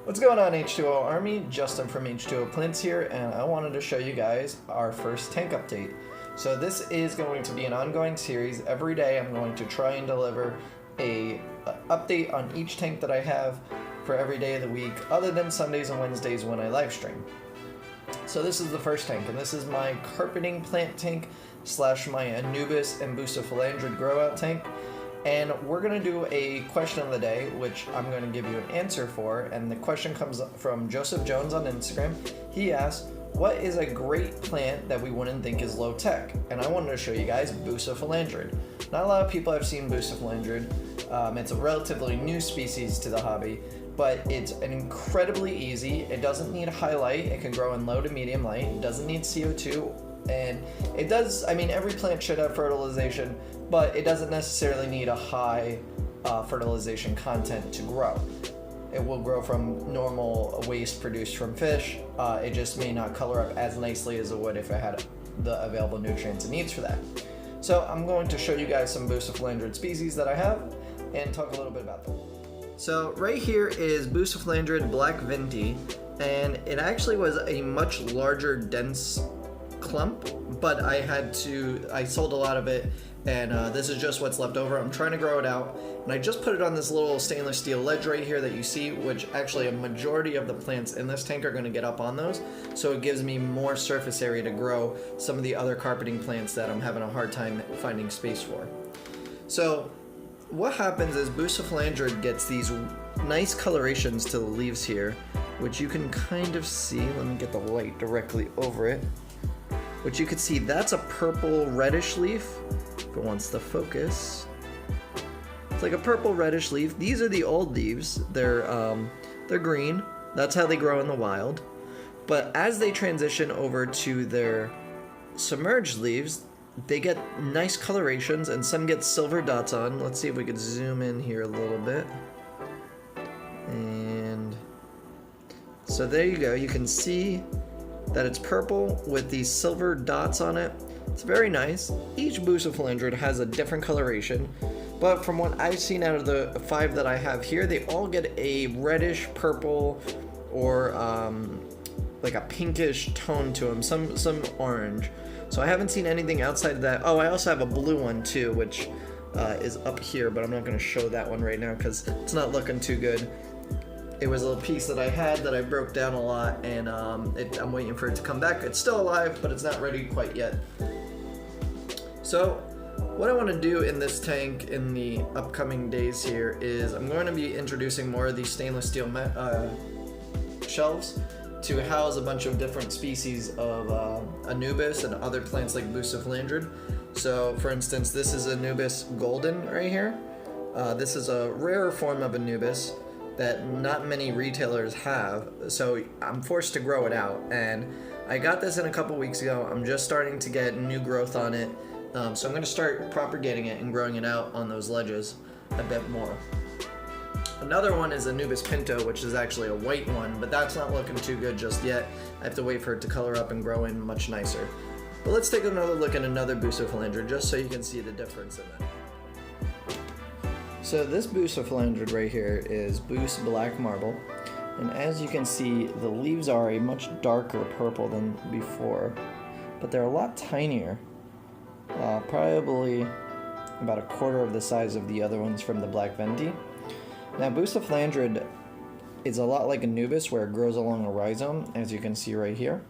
What's going on, H2O Army? Justin from H2O Plants here, and I wanted to show you guys our first tank update. So this is going to be an ongoing series. Every day I'm going to try and deliver a update on each tank that I have for every day of the week, other than Sundays and Wednesdays when I live stream. So this is the first tank, and this is my carpeting plant tank slash my Anubis and Bucephlandra grow out tank. And we're going to do a question of the day, which I'm going to give you an answer for. And the question comes from Joseph Jones on Instagram. He asked, what is a great plant that we wouldn't think is low tech? And I wanted to show you guys Bucephlandra. Not a lot of people have seen Bucephlandra. It's a relatively new species to the hobby, but it's an incredibly easy. It doesn't need high light. It can grow in low to medium light. It doesn't need CO2. And it does, I mean, every plant should have fertilization, but it doesn't necessarily need a high fertilization content to grow. It will grow from normal waste produced from fish. It just may not color up as nicely as it would if it had the available nutrients it needs for that. So I'm going to show you guys some Bucephlandra species that I have and talk a little bit about them. So right here is Bucephlandra Black Venti, and it actually was a much larger, dense clump, but I sold a lot of it, and this is just what's left over. I'm trying to grow it out, and I just put it on this little stainless steel ledge right here that you see, which actually a majority of the plants in this tank are going to get up on those, so it gives me more surface area to grow some of the other carpeting plants that I'm having a hard time finding space for. So what happens is Bucephlandra gets these nice colorations to the leaves here, which you can kind of see. Let me get the light directly over it. Which you can see, that's a purple reddish leaf, if it wants to focus. It's like a purple reddish leaf. These are the old leaves. They're green. That's how they grow in the wild. But as they transition over to their submerged leaves, they get nice colorations, and some get silver dots on. Let's see if we could zoom in here a little bit. And so there you go. You can see that it's purple with these silver dots on it. It's very nice. Each Bucephlandra has a different coloration, but from what I've seen out of the 5 that I have here, they all get a reddish purple or like a pinkish tone to them, some orange. So I haven't seen anything outside of that. Oh, I also have a blue one too, which is up here, but I'm not going to show that one right now because it's not looking too good. It was a little piece that I had that I broke down a lot, and I'm waiting for it to come back. It's still alive, but it's not ready quite yet. So what I want to do in this tank in the upcoming days here is I'm going to be introducing more of these stainless steel shelves to house a bunch of different species of Anubis and other plants like Bucephlandra. So for instance, this is Anubis golden right here. This is a rarer form of Anubis that not many retailers have, so I'm forced to grow it out. And I got this in a couple weeks ago. I'm just starting to get new growth on it, so I'm going to start propagating it and growing it out on those ledges a bit more. Another one is Anubis Pinto, which is actually a white one, but that's not looking too good just yet. I have to wait for it to color up and grow in much nicer. But let's take another look at another Bucephlandra just so you can see the difference in it. So this Bucephlandra right here is Buce Black Marble, and as you can see, the leaves are a much darker purple than before, but they're a lot tinier, probably about a quarter of the size of the other ones from the Black Venti. Now Bucephlandra is a lot like Anubis, where it grows along a rhizome, as you can see right here.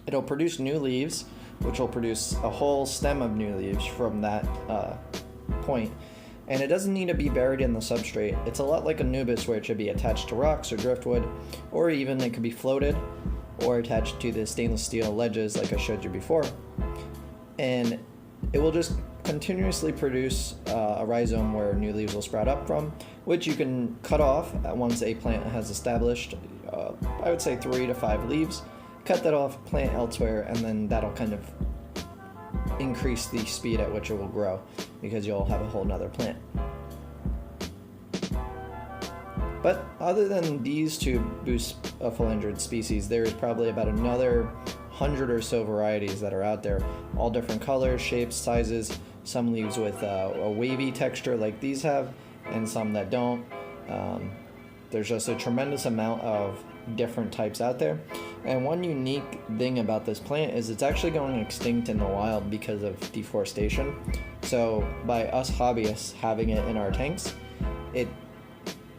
It'll produce new leaves, which will produce a whole stem of new leaves from that point. And it doesn't need to be buried in the substrate. It's a lot like Anubis, where it should be attached to rocks or driftwood, or even it could be floated or attached to the stainless steel ledges like I showed you before. And it will just continuously produce a rhizome where new leaves will sprout up from, which you can cut off once a plant has established, I would say 3 to 5 leaves. Cut that off, plant elsewhere, and then that'll kind of increase the speed at which it will grow, because you'll have a whole nother plant. But other than these two Bucephlandra species, there's probably about another 100 or so varieties that are out there, all different colors, shapes, sizes, some leaves with a wavy texture like these have, and some that don't. There's just a tremendous amount of different types out there. And one unique thing about this plant is it's actually going extinct in the wild because of deforestation. So by us hobbyists having it in our tanks, it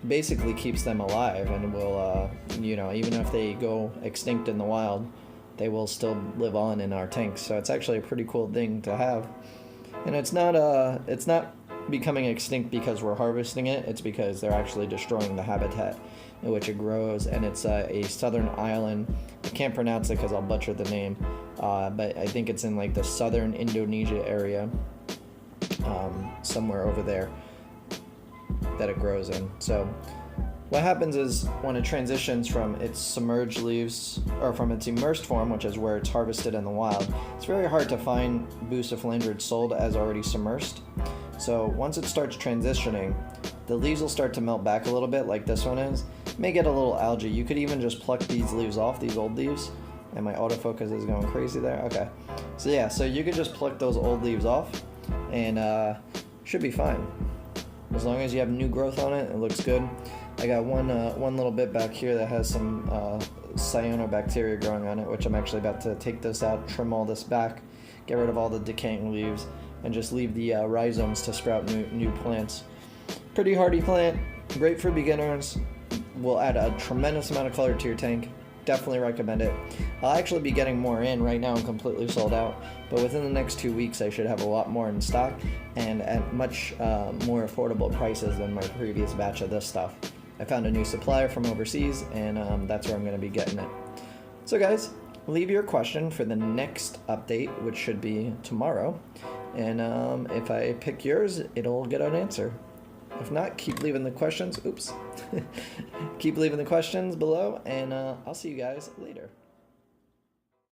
basically keeps them alive and will, you know, even if they go extinct in the wild, they will still live on in our tanks. So it's actually a pretty cool thing to have. And it's not becoming extinct because we're harvesting it. It's because they're actually destroying the habitat in which it grows. And it's a southern island. I can't pronounce it because I'll butcher the name, but I think it's in like the southern Indonesia area, somewhere over there that it grows in. So what happens is when it transitions from its submerged leaves, or from its immersed form, which is where it's harvested in the wild, it's very hard to find Bucephlandra sold as already submersed. So once it starts transitioning, the leaves will start to melt back a little bit, like this one is. It may get a little algae. You could even just pluck these leaves off, these old leaves. And my autofocus is going crazy there. Okay. So yeah, so you could just pluck those old leaves off, and should be fine. As long as you have new growth on it, it looks good. I got one little bit back here that has some cyanobacteria growing on it, which I'm actually about to take this out, trim all this back, get rid of all the decaying leaves, and just leave the rhizomes to sprout new plants. Pretty hardy plant, great for beginners, will add a tremendous amount of color to your tank. Definitely recommend it. I'll actually be getting more in. Right now I'm completely sold out, but within the next 2 weeks I should have a lot more in stock and at much more affordable prices than my previous batch of this stuff. I found a new supplier from overseas, and that's where I'm going to be getting it. So guys, leave your question for the next update, which should be tomorrow, and if I pick yours, it'll get an answer. If not, keep leaving the questions. Oops. Keep leaving the questions below, and I'll see you guys later.